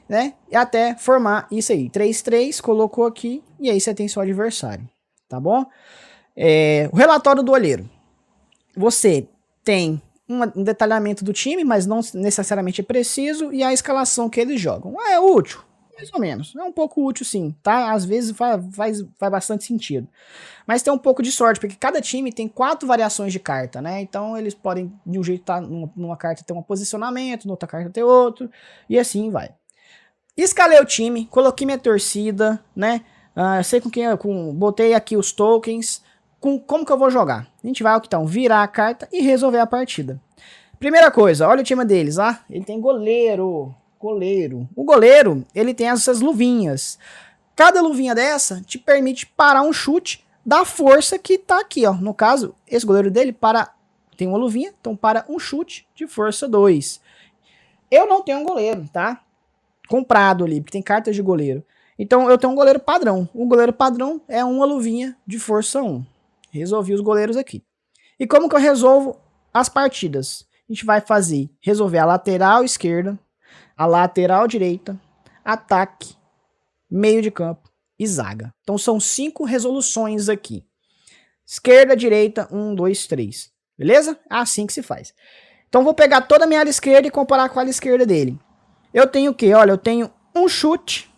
né? E até formar isso aí. 3-3, colocou aqui e aí você tem seu adversário, tá bom? O relatório do olheiro. Você tem um detalhamento do time, mas não necessariamente é preciso, e a escalação que eles jogam. É útil, mais ou menos. É um pouco útil sim, tá? Às vezes faz bastante sentido. Mas tem um pouco de sorte, porque cada time tem 4 variações de carta, né? Então eles podem, de um jeito, tá, numa carta ter um posicionamento, na outra carta ter outro, e assim vai. Escalei o time, coloquei minha torcida, né? Sei com quem botei aqui os tokens. Como que eu vou jogar? A gente vai então virar a carta e resolver a partida. Primeira coisa, olha o time deles, ah, ele tem goleiro. O goleiro, ele tem essas luvinhas. Cada luvinha dessa te permite parar um chute da força que tá aqui, ó. No caso, esse goleiro dele tem uma luvinha, então para um chute de força 2. Eu não tenho um goleiro, tá? Comprado ali, porque tem cartas de goleiro. Então eu tenho um goleiro padrão. O goleiro padrão é uma luvinha de força 1. Resolvi os goleiros aqui. E como que eu resolvo as partidas? A gente vai resolver a lateral esquerda, a lateral direita, ataque, meio de campo e zaga. Então são 5 resoluções aqui. Esquerda, direita, 1, 2, 3. Beleza? É assim que se faz. Então vou pegar toda a minha ala esquerda e comparar com a ala esquerda dele. Eu tenho o quê? Olha, eu tenho um chute.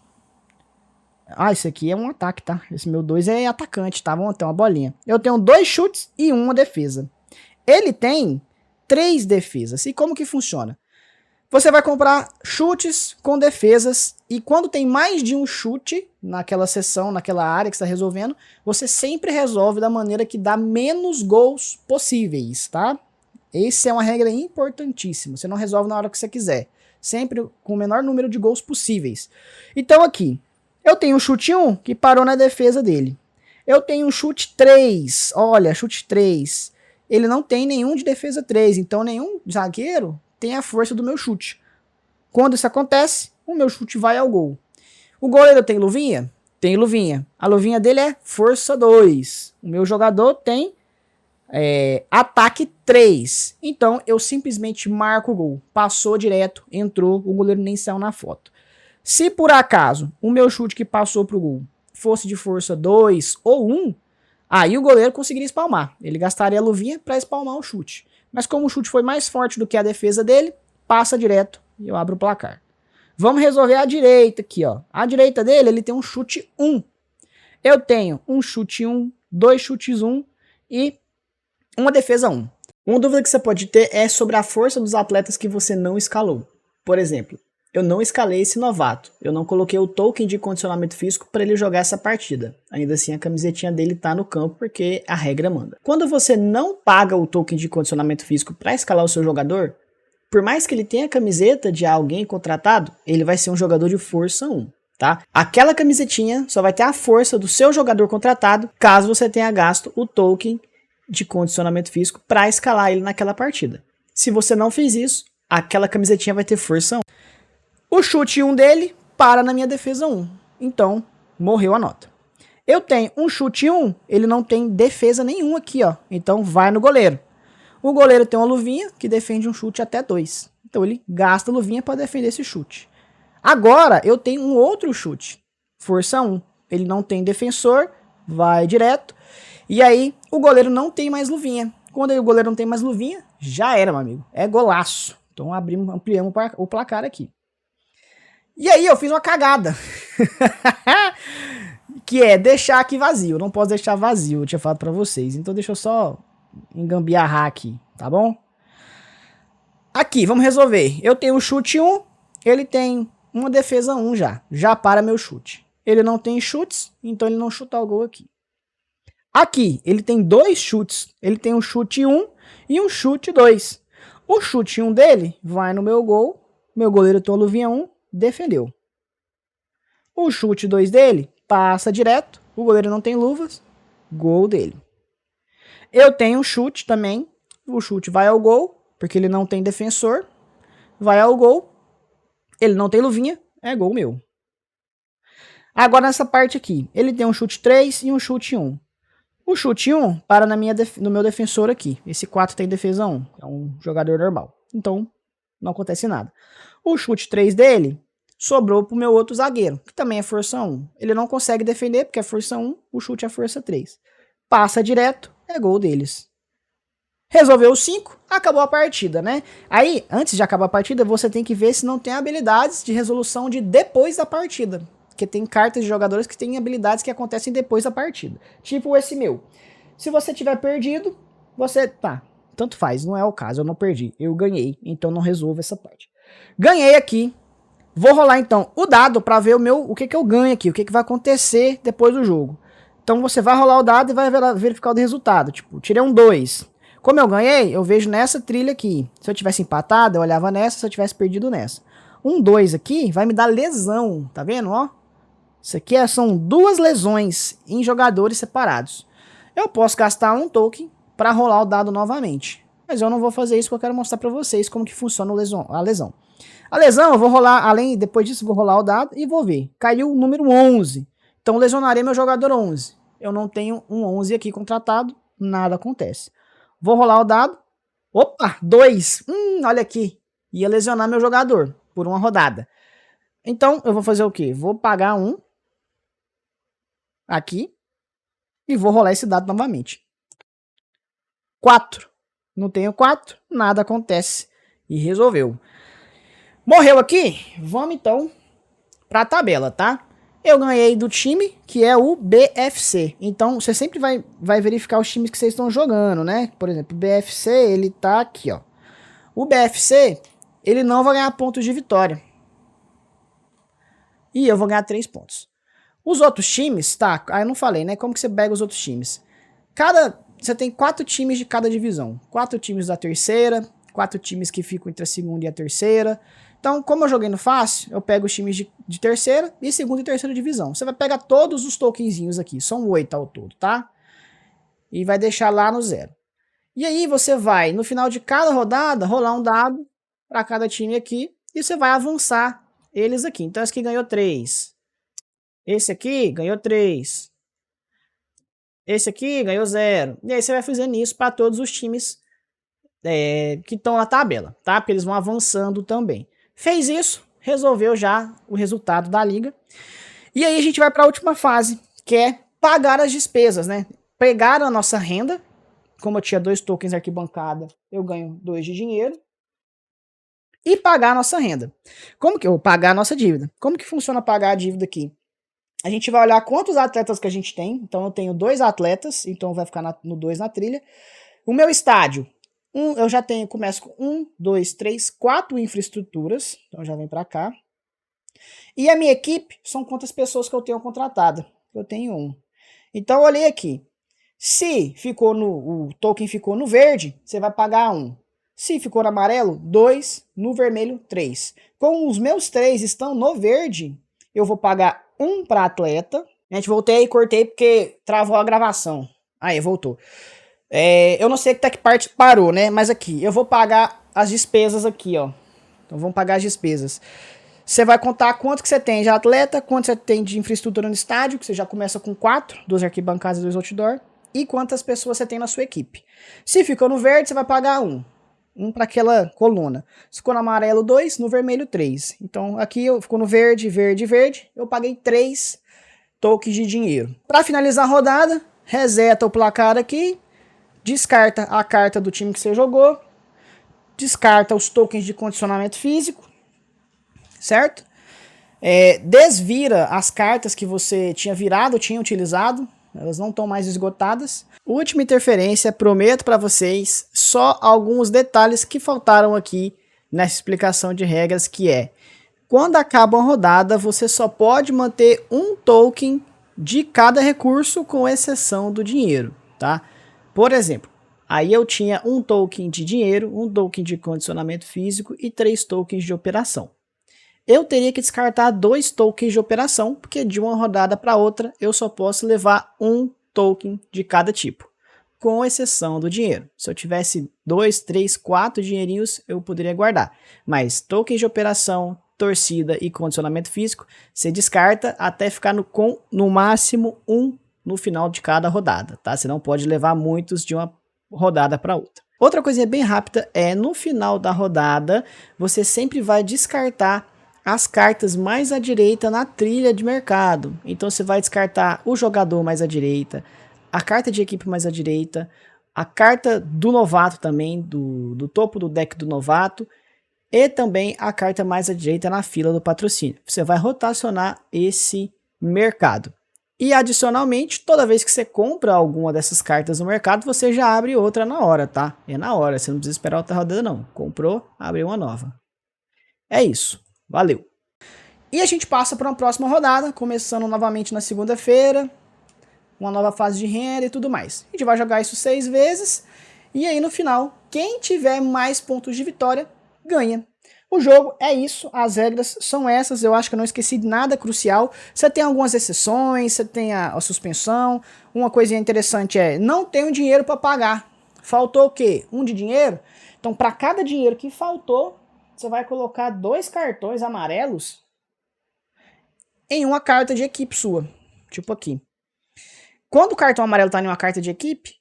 Ah, esse aqui é um ataque, tá? Esse meu 2 é atacante, tá? Vamos ter uma bolinha. Eu tenho 2 chutes e uma defesa. Ele tem 3 defesas. E como que funciona? Você vai comprar chutes com defesas e quando tem mais de um chute naquela seção, naquela área que você está resolvendo, você sempre resolve da maneira que dá menos gols possíveis, tá? Essa é uma regra importantíssima. Você não resolve na hora que você quiser. Sempre com o menor número de gols possíveis. Então aqui, eu tenho um chute 1 que parou na defesa dele. Eu tenho um chute 3. Olha, chute 3. Ele não tem nenhum de defesa 3. Então nenhum zagueiro tem a força do meu chute. Quando isso acontece, o meu chute vai ao gol. O goleiro tem luvinha? Tem luvinha. A luvinha dele é força 2. O meu jogador tem ataque 3. Então eu simplesmente marco o gol. Passou direto, entrou, o goleiro nem saiu na foto. Se por acaso o meu chute que passou pro gol fosse de força 2 ou 1, aí o goleiro conseguiria espalmar. Ele gastaria a luvinha para espalmar o chute. Mas como o chute foi mais forte do que a defesa dele, passa direto e eu abro o placar. Vamos resolver a direita aqui, ó. A direita dele, ele tem um chute 1. Eu tenho um chute 1, 2 chutes 1 e uma defesa 1. Uma dúvida que você pode ter é sobre a força dos atletas que você não escalou. Por exemplo, eu não escalei esse novato. Eu não coloquei o token de condicionamento físico para ele jogar essa partida. Ainda assim, a camisetinha dele tá no campo porque a regra manda. Quando você não paga o token de condicionamento físico para escalar o seu jogador, por mais que ele tenha a camiseta de alguém contratado, ele vai ser um jogador de força 1, tá? Aquela camisetinha só vai ter a força do seu jogador contratado caso você tenha gasto o token de condicionamento físico para escalar ele naquela partida. Se você não fez isso, aquela camisetinha vai ter força 1. O chute 1 dele para na minha defesa 1. Então, morreu a nota. Eu tenho um chute 1, ele não tem defesa nenhuma aqui, ó. Então, vai no goleiro. O goleiro tem uma luvinha que defende um chute até 2. Então, ele gasta a luvinha para defender esse chute. Agora, eu tenho um outro chute. Força 1. Ele não tem defensor, vai direto. E aí, o goleiro não tem mais luvinha. Quando o goleiro não tem mais luvinha, já era, meu amigo. É golaço. Então, ampliamos o placar aqui. E aí eu fiz uma cagada. Que é deixar aqui vazio. Eu não posso deixar vazio, eu tinha falado pra vocês. Então deixa eu só engambiarrar aqui, tá bom? Aqui, vamos resolver. Eu tenho um chute 1, ele tem uma defesa 1 já. Já para meu chute. Ele não tem chutes, então ele não chuta o gol aqui. Aqui, ele tem 2 chutes. Ele tem um chute 1 e um chute 2. O chute 1 dele vai no meu gol. Meu goleiro tem uma luvinha 1. Defendeu. O chute 2 dele passa direto. O goleiro não tem luvas. Gol dele. Eu tenho um chute também. O chute vai ao gol, porque ele não tem defensor. Vai ao gol. Ele não tem luvinha. É gol meu. Agora nessa parte aqui. Ele tem um chute 3 e um chute 1. O chute 1 para no meu defensor aqui. Esse 4 tem defesa 1. É um jogador normal. Então, não acontece nada. O chute 3 dele sobrou pro meu outro zagueiro, que também é força 1. Ele não consegue defender porque é força 1, o chute é força 3. Passa direto, é gol deles. Resolveu os 5, acabou a partida, né? Aí, antes de acabar a partida, você tem que ver se não tem habilidades de resolução de depois da partida. Porque tem cartas de jogadores que têm habilidades que acontecem depois da partida. Tipo esse meu. Se você tiver perdido, você... Tá, tanto faz, não é o caso, eu não perdi. Eu ganhei, então não resolvo essa parte. Ganhei aqui. Vou rolar então o dado para ver o que eu ganho aqui, o que vai acontecer depois do jogo. Então você vai rolar o dado e vai verificar o resultado. Tipo, tirei um 2. Como eu ganhei, eu vejo nessa trilha aqui. Se eu tivesse empatado, eu olhava nessa, se eu tivesse perdido nessa. Um 2 aqui vai me dar lesão, tá vendo, ó? Isso aqui são 2 lesões em jogadores separados. Eu posso gastar um token para rolar o dado novamente. Mas eu não vou fazer isso porque eu quero mostrar para vocês como que funciona a lesão. A lesão, eu vou rolar, depois disso, vou rolar o dado e vou ver. Caiu o número 11. Então, lesionarei meu jogador 11. Eu não tenho um 11 aqui contratado, nada acontece. Vou rolar o dado. Opa, 2. Olha aqui. Ia lesionar meu jogador por uma rodada. Então, eu vou fazer o quê? Vou pagar 1 aqui e vou rolar esse dado novamente. 4. Não tenho 4, nada acontece. E resolveu. Morreu aqui? Vamos então para a tabela, tá? Eu ganhei do time que é o BFC. Então você sempre vai verificar os times que vocês estão jogando, né? Por exemplo, o BFC, ele tá aqui, ó. O BFC, ele não vai ganhar pontos de vitória. E eu vou ganhar 3 pontos. Os outros times, tá? Aí eu não falei, né? Como que você pega os outros times? Você tem 4 times de cada divisão. 4 times da terceira, 4 times que ficam entre a segunda e a terceira. Então, como eu joguei no fácil, eu pego os times de terceira e segunda e terceira divisão. Você vai pegar todos os tokenzinhos aqui. São 8 ao todo, tá? E vai deixar lá no 0. E aí você vai, no final de cada rodada, rolar um dado para cada time aqui. E você vai avançar eles aqui. Então, esse aqui ganhou 3. Esse aqui ganhou 3. Esse aqui ganhou 0. E aí você vai fazendo isso para todos os times que estão na tabela, tá? Porque eles vão avançando também. Fez isso, resolveu já o resultado da liga. E aí a gente vai para a última fase, que é pagar as despesas, né? Pegar a nossa renda. Como eu tinha 2 tokens arquibancada, eu ganho 2 de dinheiro. E pagar a nossa renda. Pagar a nossa dívida. Como que funciona pagar a dívida aqui? A gente vai olhar quantos atletas que a gente tem. Então eu tenho 2 atletas, então vai ficar no 2 na trilha. O meu estádio, eu já começo com 1, 2, 3, 4 infraestruturas. Então já vem para cá. E a minha equipe são quantas pessoas que eu tenho contratada. Eu tenho 1. Então eu olhei aqui. Se o token ficou no verde, você vai pagar 1. Se ficou no amarelo, 2. No vermelho, 3. Como os meus 3 estão no verde, eu vou pagar 1 para atleta. Gente, voltei e cortei porque travou a gravação. Aí, voltou. Eu não sei até que parte parou, né? Mas aqui, eu vou pagar as despesas aqui, ó. Então, vamos pagar as despesas. Você vai contar quanto que você tem de atleta, quanto você tem de infraestrutura no estádio, que você já começa com 4, 2 arquibancadas e 2 outdoor, e quantas pessoas você tem na sua equipe. Se ficou no verde, você vai pagar 1. 1 para aquela coluna. Se ficou no amarelo, 2, no vermelho, 3. Então, aqui ficou no verde, verde, verde. Eu paguei 3 tokens de dinheiro. Para finalizar a rodada, reseta o placar aqui, descarta a carta do time que você jogou, descarta os tokens de condicionamento físico, certo? Desvira as cartas que você tinha virado, tinha utilizado, elas não estão mais esgotadas. Última interferência, prometo para vocês só alguns detalhes que faltaram aqui nessa explicação de regras, que é: quando acaba uma rodada, você só pode manter um token de cada recurso, com exceção do dinheiro, tá? Por exemplo, aí eu tinha um token de dinheiro, um token de condicionamento físico e 3 tokens de operação. Eu teria que descartar 2 tokens de operação, porque de uma rodada para outra eu só posso levar um token de cada tipo, com exceção do dinheiro. Se eu tivesse 2, 3, 4 dinheirinhos, eu poderia guardar. Mas tokens de operação, torcida e condicionamento físico, você descarta até ficar com no máximo 1 no final de cada rodada, tá? Você não pode levar muitos de uma rodada para outra. Outra coisinha bem rápida é, no final da rodada, você sempre vai descartar as cartas mais à direita na trilha de mercado. Então você vai descartar o jogador mais à direita, a carta de equipe mais à direita, a carta do novato também, do topo do deck do novato, e também a carta mais à direita na fila do patrocínio. Você vai rotacionar esse mercado. E adicionalmente, toda vez que você compra alguma dessas cartas no mercado, você já abre outra na hora, tá? É na hora, você não precisa esperar outra rodada não. Comprou, abre uma nova. É isso. Valeu! E a gente passa para uma próxima rodada, começando novamente na segunda-feira, uma nova fase de renda e tudo mais. A gente vai jogar isso 6 vezes, e aí no final, quem tiver mais pontos de vitória, ganha. O jogo é isso, as regras são essas, eu acho que eu não esqueci de nada crucial. Você tem algumas exceções, você tem a suspensão. Uma coisinha interessante é, não tenho dinheiro para pagar. Faltou o quê? 1 de dinheiro? Então, para cada dinheiro que faltou, você vai colocar 2 cartões amarelos em uma carta de equipe sua. Tipo aqui. Quando o cartão amarelo está em uma carta de equipe,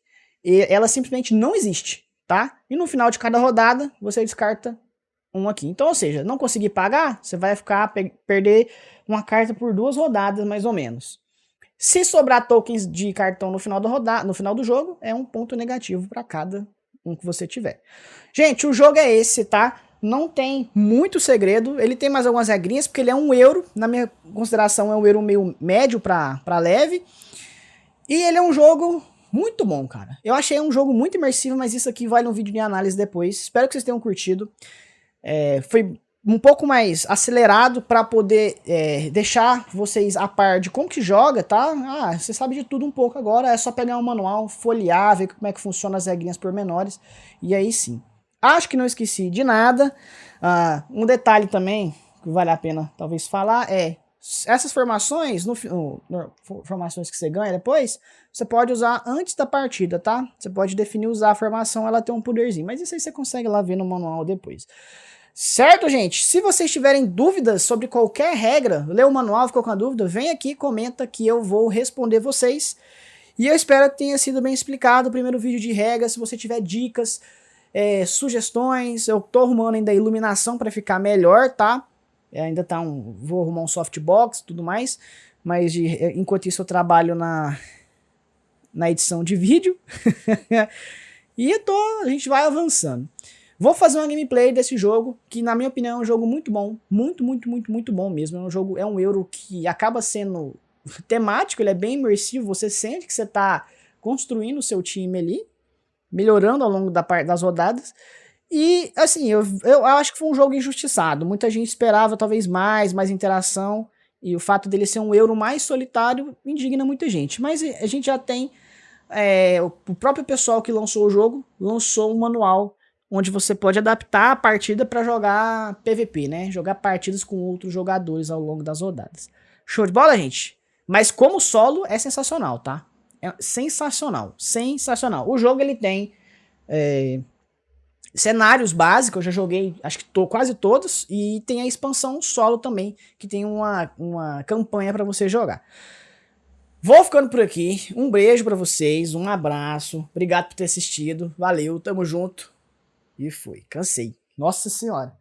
ela simplesmente não existe, tá? E no final de cada rodada, você descarta um aqui. Então, ou seja, não conseguir pagar, você vai perder uma carta por 2 rodadas, mais ou menos. Se sobrar tokens de cartão no final do jogo, é um ponto negativo para cada um que você tiver. Gente, o jogo é esse, tá? Não tem muito segredo, ele tem mais algumas regrinhas, porque ele é um euro, na minha consideração é um euro meio médio pra leve. E ele é um jogo muito bom, cara. Eu achei um jogo muito imersivo, mas isso aqui vale um vídeo de análise depois. Espero que vocês tenham curtido. Foi um pouco mais acelerado para poder deixar vocês a par de como que joga, tá? Ah, você sabe de tudo um pouco agora, é só pegar um manual, folhear, ver como é que funciona as regrinhas pormenores, e aí sim. Acho que não esqueci de nada. Um detalhe também que vale a pena talvez falar essas formações, formações que você ganha depois, você pode usar antes da partida, tá? Você pode definir usar a formação, ela tem um poderzinho, mas isso aí você consegue lá ver no manual depois. Certo, gente? Se vocês tiverem dúvidas sobre qualquer regra, lê o manual, ficou com a dúvida, vem aqui, comenta que eu vou responder vocês. E eu espero que tenha sido bem explicado o primeiro vídeo de regras. Se você tiver dicas, sugestões, eu tô arrumando ainda a iluminação para ficar melhor, tá? Ainda tá vou arrumar um softbox e tudo mais, mas enquanto isso eu trabalho na edição de vídeo. E a gente vai avançando. Vou fazer uma gameplay desse jogo, que na minha opinião é um jogo muito bom, muito bom mesmo. É um euro que acaba sendo temático, ele é bem imersivo, você sente que você tá construindo o seu time ali, melhorando ao longo das rodadas. E assim, eu acho que foi um jogo injustiçado, muita gente esperava talvez mais interação, e o fato dele ser um euro mais solitário indigna muita gente. Mas a gente já tem, o próprio pessoal que lançou o jogo, lançou um manual onde você pode adaptar a partida para jogar PVP, né? Jogar partidas com outros jogadores ao longo das rodadas. Show de bola, gente? Mas como solo é sensacional, tá? É sensacional, sensacional. O jogo ele tem cenários básicos, eu já joguei, acho que quase todos, e tem a expansão solo também, que tem uma campanha para você jogar. Vou ficando por aqui, um beijo para vocês, um abraço, obrigado por ter assistido, valeu, tamo junto. E fui. Cansei. Nossa senhora.